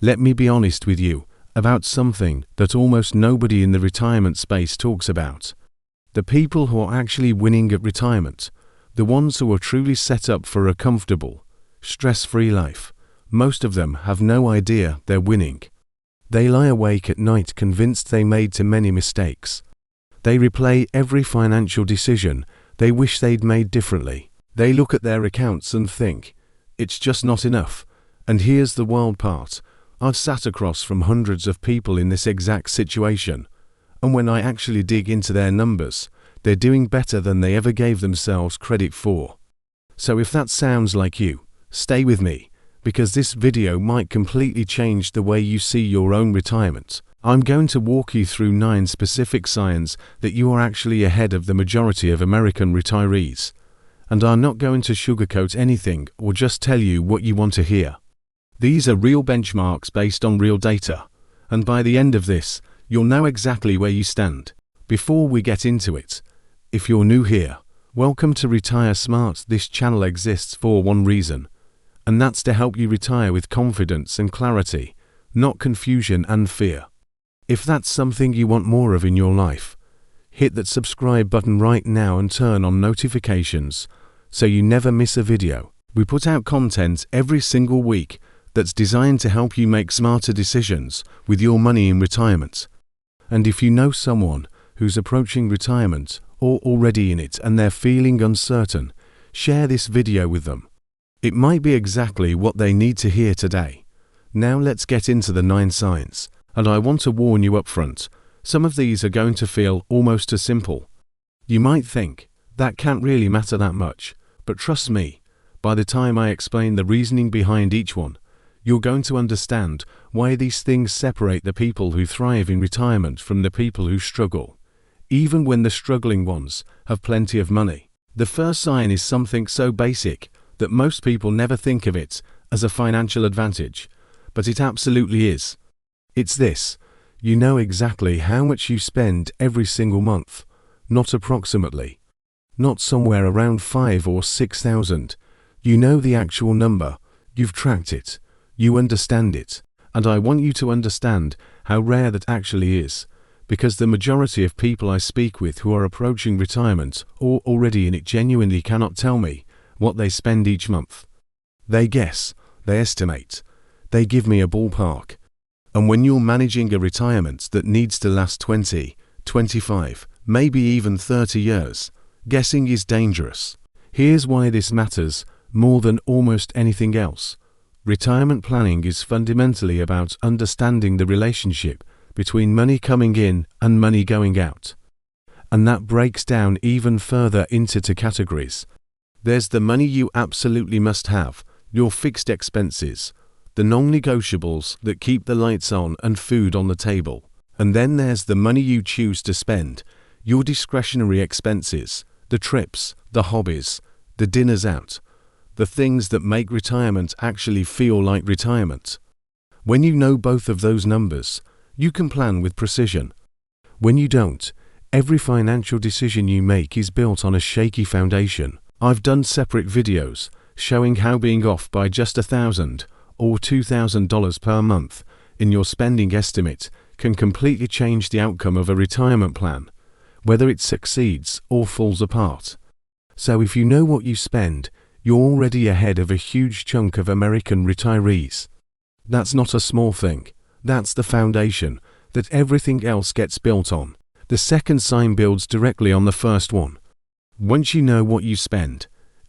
Let me be honest with you about something that almost nobody in the retirement space talks about. The people who are actually winning at retirement, the ones who are truly set up for a comfortable, stress-free life, most of them have no idea they're winning. They lie awake at night convinced they made too many mistakes. They replay every financial decision they wish they'd made differently. They look at their accounts and think, it's just not enough. And here's the wild part. I've sat across from hundreds of people in this exact situation, and when I actually dig into their numbers, they're doing better than they ever gave themselves credit for. So if that sounds like you, stay with me, because this video might completely change the way you see your own retirement. I'm going to walk you through 9 specific signs that you are actually ahead of the majority of American retirees. And I'm not going to sugarcoat anything or just tell you what you want to hear. These are real benchmarks based on real data, and by the end of this, you'll know exactly where you stand. Before we get into it, if you're new here, welcome to Retire Smart. This channel exists for one reason, and that's to help you retire with confidence and clarity, not confusion and fear. If that's something you want more of in your life, hit that subscribe button right now and turn on notifications so you never miss a video. We put out content every single week that's designed to help you make smarter decisions with your money in retirement. And if you know someone who's approaching retirement or already in it and they're feeling uncertain, share this video with them. It might be exactly what they need to hear today. Now let's get into the 9 signs, and I want to warn you up front, some of these are going to feel almost as simple. You might think, that can't really matter that much, but trust me, by the time I explain the reasoning behind each one, you're going to understand why these things separate the people who thrive in retirement from the people who struggle, even when the struggling ones have plenty of money. The first sign is something so basic that most people never think of it as a financial advantage, but it absolutely is. It's this: you know exactly how much you spend every single month, not approximately, not somewhere around 5,000 or 6,000. You know the actual number, you've tracked it. You understand it, and I want you to understand how rare that actually is, because the majority of people I speak with who are approaching retirement or already in it genuinely cannot tell me what they spend each month. They guess, they estimate, they give me a ballpark. And when you're managing a retirement that needs to last 20, 25, maybe even 30 years, guessing is dangerous. Here's why this matters more than almost anything else. Retirement planning is fundamentally about understanding the relationship between money coming in and money going out. And that breaks down even further into 2 categories. There's the money you absolutely must have, your fixed expenses, the non-negotiables that keep the lights on and food on the table. And then there's the money you choose to spend, your discretionary expenses, the trips, the hobbies, the dinners out, the things that make retirement actually feel like retirement. When you know both of those numbers, you can plan with precision. When you don't, every financial decision you make is built on a shaky foundation. I've done separate videos showing how being off by just $1,000 or $2,000 per month in your spending estimate can completely change the outcome of a retirement plan, whether it succeeds or falls apart. So if you know what you spend, you're already ahead of a huge chunk of American retirees. That's not a small thing. That's the foundation that everything else gets built on. The second sign builds directly on the first one. Once you know what you spend,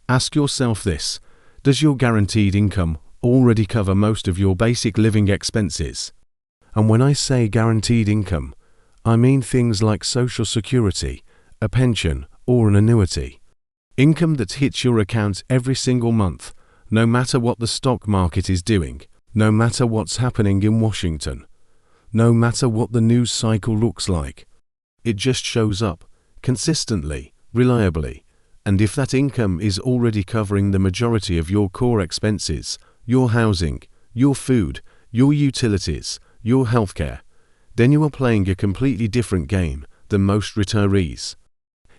ask yourself this: does your guaranteed income already cover most of your basic living expenses? And when I say guaranteed income, I mean things like Social Security, a pension, or an annuity. Income that hits your account every single month, no matter what the stock market is doing, no matter what's happening in Washington, no matter what the news cycle looks like. It just shows up, consistently, reliably, and if that income is already covering the majority of your core expenses, your housing, your food, your utilities, your healthcare, then you are playing a completely different game than most retirees.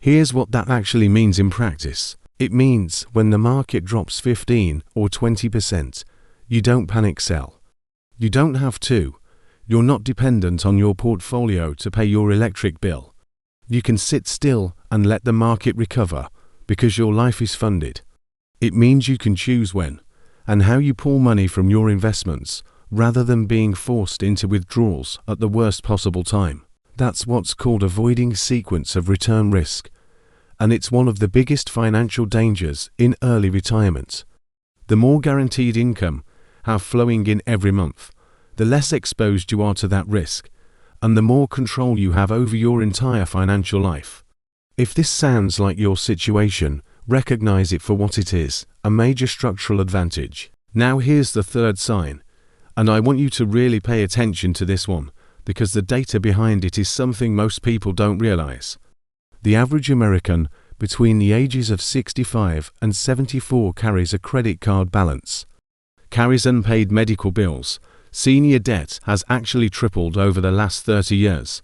Here's what that actually means in practice. It means when the market drops 15 or 20%, you don't panic sell. You don't have to. You're not dependent on your portfolio to pay your electric bill. You can sit still and let the market recover because your life is funded. It means you can choose when and how you pull money from your investments rather than being forced into withdrawals at the worst possible time. That's what's called avoiding sequence of return risk, and it's one of the biggest financial dangers in early retirement. The more guaranteed income have flowing in every month, the less exposed you are to that risk, and the more control you have over your entire financial life. If this sounds like your situation, recognize it for what it is, a major structural advantage. Now here's the third sign, and I want you to really pay attention to this one, because the data behind it is something most people don't realize. The average American between the ages of 65 and 74 carries a credit card balance, carries unpaid medical bills. Senior debt has actually tripled over the last 30 years.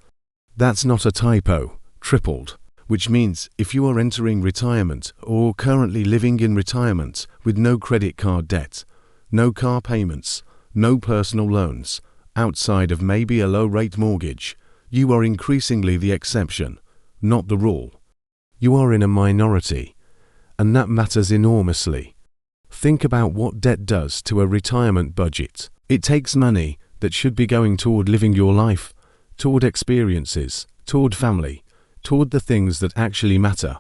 That's not a typo, tripled, which means if you are entering retirement or currently living in retirement with no credit card debt, no car payments, no personal loans, outside of maybe a low-rate mortgage, you are increasingly the exception, not the rule. You are in a minority, and that matters enormously. Think about what debt does to a retirement budget. It takes money that should be going toward living your life, toward experiences, toward family, toward the things that actually matter,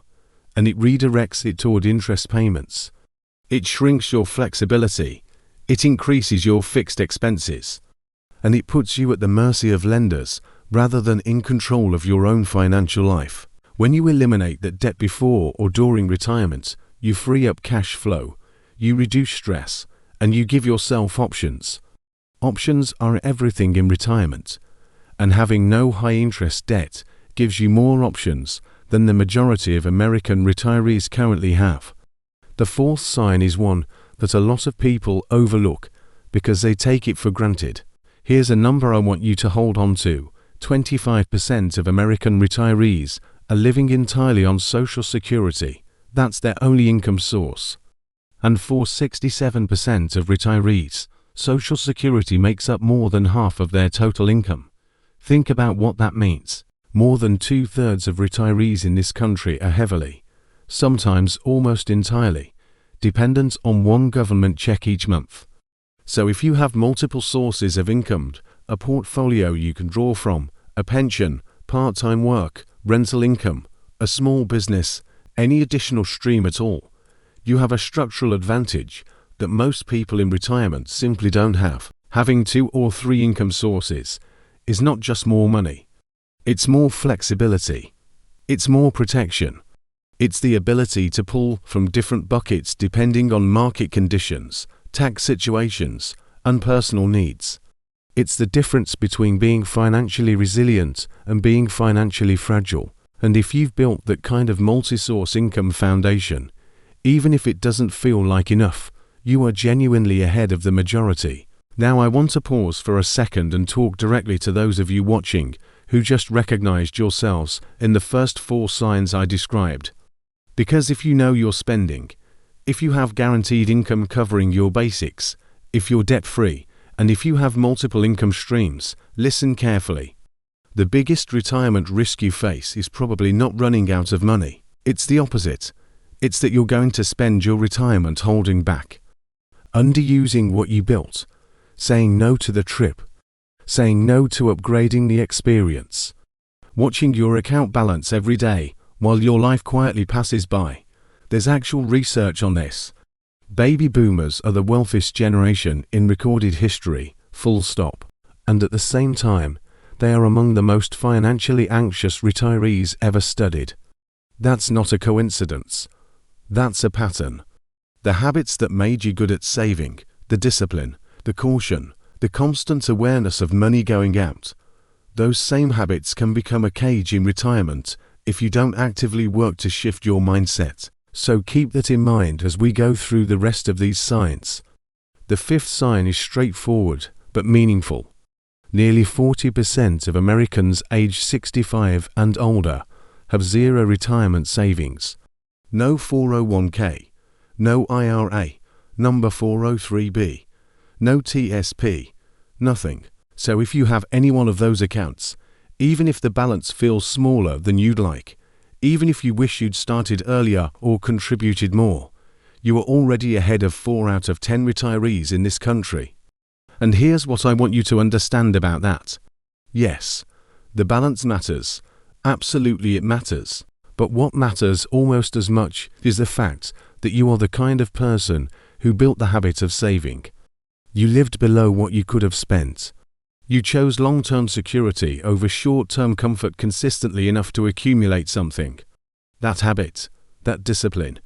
and it redirects it toward interest payments. It shrinks your flexibility, it increases your fixed expenses, and it puts you at the mercy of lenders rather than in control of your own financial life. When you eliminate that debt before or during retirement, you free up cash flow, you reduce stress, and you give yourself options. Options are everything in retirement, and having no high-interest debt gives you more options than the majority of American retirees currently have. The fourth sign is one that a lot of people overlook because they take it for granted. Here's a number I want you to hold on to. 25% of American retirees are living entirely on Social Security. That's their only income source. And for 67% of retirees, Social Security makes up more than half of their total income. Think about what that means. More than 2/3 of retirees in this country are heavily, sometimes almost entirely, dependent on one government check each month. So if you have multiple sources of income, a portfolio you can draw from, a pension, part-time work, rental income, a small business, any additional stream at all, you have a structural advantage that most people in retirement simply don't have. Having 2 or 3 income sources is not just more money. It's more flexibility. It's more protection. It's the ability to pull from different buckets depending on market conditions, tax situations, and personal needs. It's the difference between being financially resilient and being financially fragile. And if you've built that kind of multi-source income foundation, even if it doesn't feel like enough, you are genuinely ahead of the majority. Now I want to pause for a second and talk directly to those of you watching who just recognized yourselves in the first 4 signs I described. Because if you know you're spending, if you have guaranteed income covering your basics, if you're debt-free, and if you have multiple income streams, listen carefully. The biggest retirement risk you face is probably not running out of money. It's the opposite. It's that you're going to spend your retirement holding back, underusing what you built, saying no to the trip, saying no to upgrading the experience, watching your account balance every day while your life quietly passes by. There's actual research on this. Baby boomers are the wealthiest generation in recorded history, full stop. And at the same time, they are among the most financially anxious retirees ever studied. That's not a coincidence. That's a pattern. The habits that made you good at saving, the discipline, the caution, the constant awareness of money going out, those same habits can become a cage in retirement if you don't actively work to shift your mindset. So keep that in mind as we go through the rest of these signs. The 5th sign is straightforward but meaningful. Nearly 40% of Americans aged 65 and older have zero retirement savings. No 401k, no IRA, number 403b, no TSP, Nothing. So if you have any one of those accounts, even if the balance feels smaller than you'd like, even if you wish you'd started earlier or contributed more, you are already ahead of 4 out of 10 retirees in this country. And here's what I want you to understand about that. Yes, the balance matters. Absolutely it matters. But what matters almost as much is the fact that you are the kind of person who built the habit of saving. You lived below what you could have spent. You chose long-term security over short-term comfort consistently enough to accumulate something. That habit, that discipline,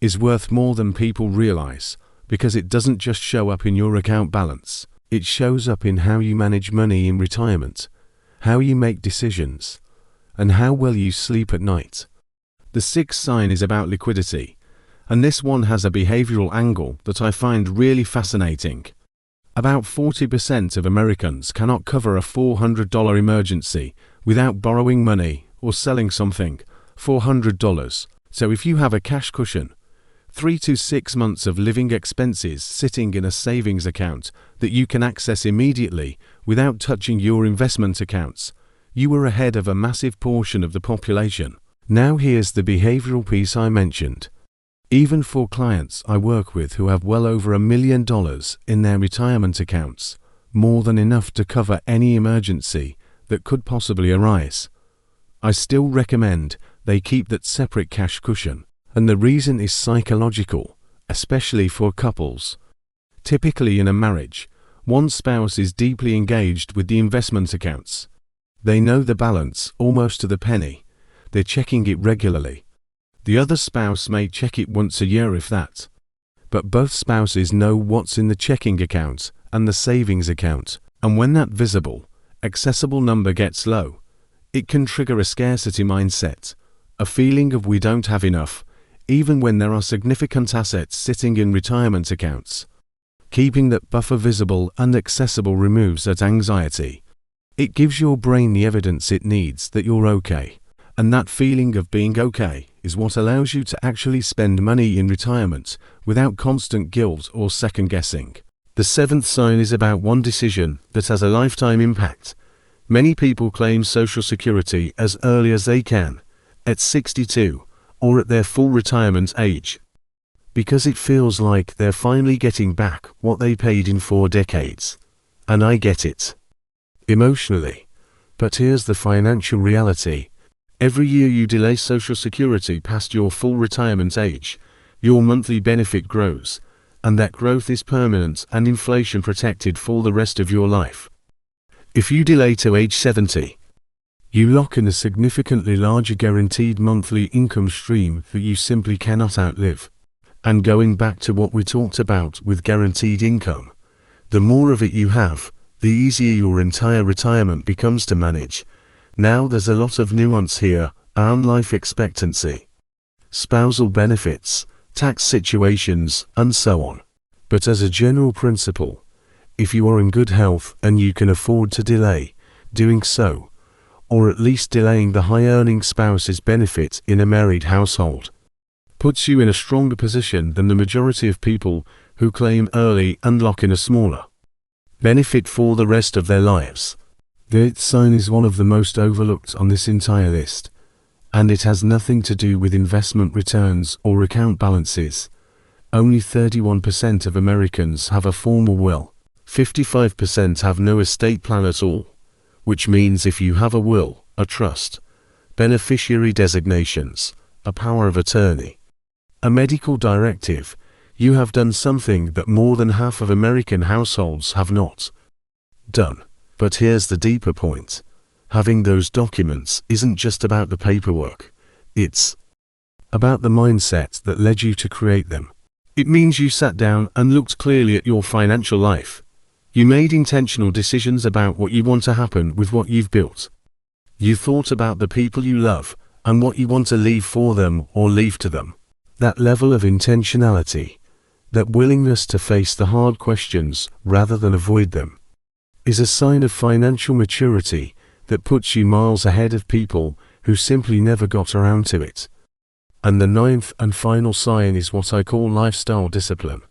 is worth more than people realize, because it doesn't just show up in your account balance. It shows up in how you manage money in retirement, how you make decisions, and how well you sleep at night. The sixth sign is about liquidity, and this one has a behavioral angle that I find really fascinating. About 40% of Americans cannot cover a $400 emergency without borrowing money or selling something. $400. So if you have a cash cushion, 3 to 6 months of living expenses sitting in a savings account that you can access immediately without touching your investment accounts, you are ahead of a massive portion of the population. Now here's the behavioral piece I mentioned. Even for clients I work with who have well over $1 million in their retirement accounts, more than enough to cover any emergency that could possibly arise, I still recommend they keep that separate cash cushion. And the reason is psychological, especially for couples. Typically in a marriage, one spouse is deeply engaged with the investment accounts. They know the balance almost to the penny. They're checking it regularly. The other spouse may check it once a year if that. But both spouses know what's in the checking account and the savings account, and when that visible, accessible number gets low, it can trigger a scarcity mindset, a feeling of we don't have enough, even when there are significant assets sitting in retirement accounts. Keeping that buffer visible and accessible removes that anxiety. It gives your brain the evidence it needs that you're okay. And that feeling of being okay is what allows you to actually spend money in retirement without constant guilt or second guessing. The seventh sign is about one decision that has a lifetime impact. Many people claim Social Security as early as they can, at 62, or at their full retirement age, because it feels like they're finally getting back what they paid in 4 decades. And I get it. Emotionally. But here's the financial reality. Every year you delay Social Security past your full retirement age, your monthly benefit grows, and that growth is permanent and inflation protected for the rest of your life. If you delay to age 70, you lock in a significantly larger guaranteed monthly income stream that you simply cannot outlive. And going back to what we talked about with guaranteed income, the more of it you have, the easier your entire retirement becomes to manage. Now there's a lot of nuance here, and life expectancy, spousal benefits, tax situations, and so on. But as a general principle, if you are in good health and you can afford to delay doing so, or at least delaying the high-earning spouse's benefit in a married household, puts you in a stronger position than the majority of people who claim early and lock in a smaller benefit for the rest of their lives. The eighth sign is one of the most overlooked on this entire list, and it has nothing to do with investment returns or account balances. Only 31% of Americans have a formal will. 55% have no estate plan at all, which means if you have a will, a trust, beneficiary designations, a power of attorney, a medical directive, you have done something that more than half of American households have not done. But here's the deeper point. Having those documents isn't just about the paperwork. It's about the mindset that led you to create them. It means you sat down and looked clearly at your financial life. You made intentional decisions about what you want to happen with what you've built. You thought about the people you love and what you want to leave for them or leave to them. That level of intentionality, that willingness to face the hard questions rather than avoid them, is a sign of financial maturity that puts you miles ahead of people who simply never got around to it. And the ninth and final sign is what I call lifestyle discipline.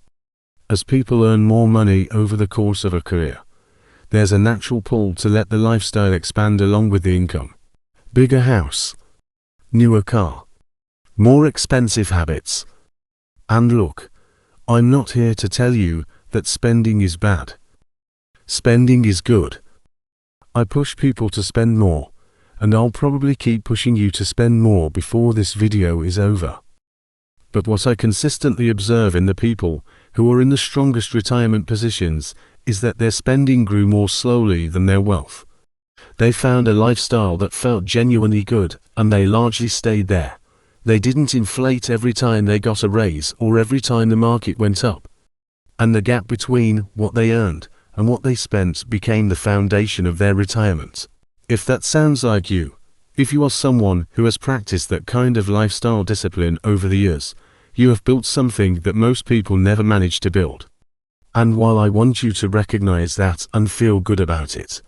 As people earn more money over the course of a career, there's a natural pull to let the lifestyle expand along with the income. Bigger house, newer car, more expensive habits. And look, I'm not here to tell you that spending is bad. Spending is good. I push people to spend more, and I'll probably keep pushing you to spend more before this video is over. But what I consistently observe in the people who are in the strongest retirement positions is that their spending grew more slowly than their wealth. They found a lifestyle that felt genuinely good, and they largely stayed there. They didn't inflate every time they got a raise or every time the market went up. And the gap between what they earned and what they spent became the foundation of their retirement. If that sounds like you, if you are someone who has practiced that kind of lifestyle discipline over the years, you have built something that most people never manage to build. And while I want you to recognize that and feel good about it,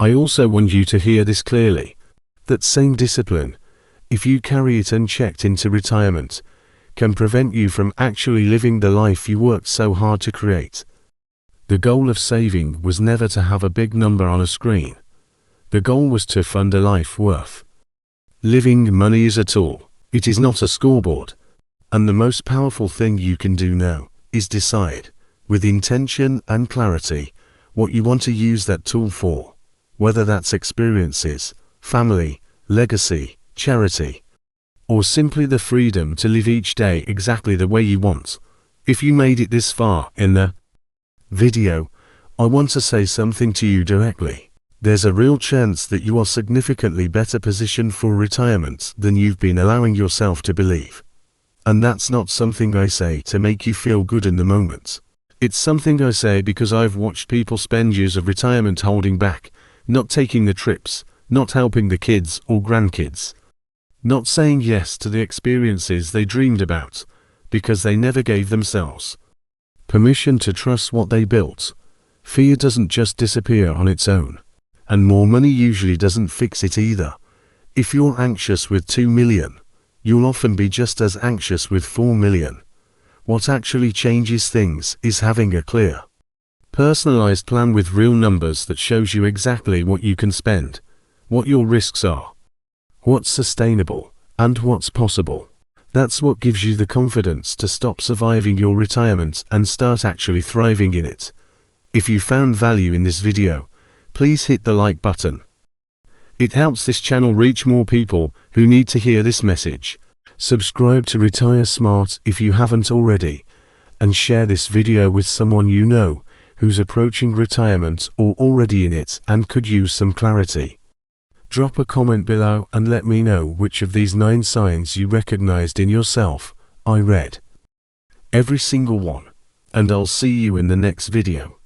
I also want you to hear this clearly. That same discipline, if you carry it unchecked into retirement, can prevent you from actually living the life you worked so hard to create. The goal of saving was never to have a big number on a screen. The goal was to fund a life worth living. Money is a tool. It is not a scoreboard. And the most powerful thing you can do now is decide, with intention and clarity, what you want to use that tool for, whether that's experiences, family, legacy, charity, or simply the freedom to live each day exactly the way you want. If you made it this far in the video, I want to say something to you directly. There's a real chance that you are significantly better positioned for retirement than you've been allowing yourself to believe. And that's not something I say to make you feel good in the moment. It's something I say because I've watched people spend years of retirement holding back, not taking the trips, not helping the kids or grandkids, not saying yes to the experiences they dreamed about, because they never gave themselves permission to trust what they built. Fear doesn't just disappear on its own. And more money usually doesn't fix it either. If you're anxious with 2 million, you'll often be just as anxious with 4 million. What actually changes things is having a clear, personalized plan with real numbers that shows you exactly what you can spend, what your risks are, what's sustainable, and what's possible. That's what gives you the confidence to stop surviving your retirement and start actually thriving in it. If you found value in this video, please hit the like button. It helps this channel reach more people who need to hear this message. Subscribe to Retire Smart if you haven't already, and share this video with someone you know who's approaching retirement or already in it and could use some clarity. Drop a comment below and let me know which of these 9 signs you recognized in yourself. I read every single one, and I'll see you in the next video.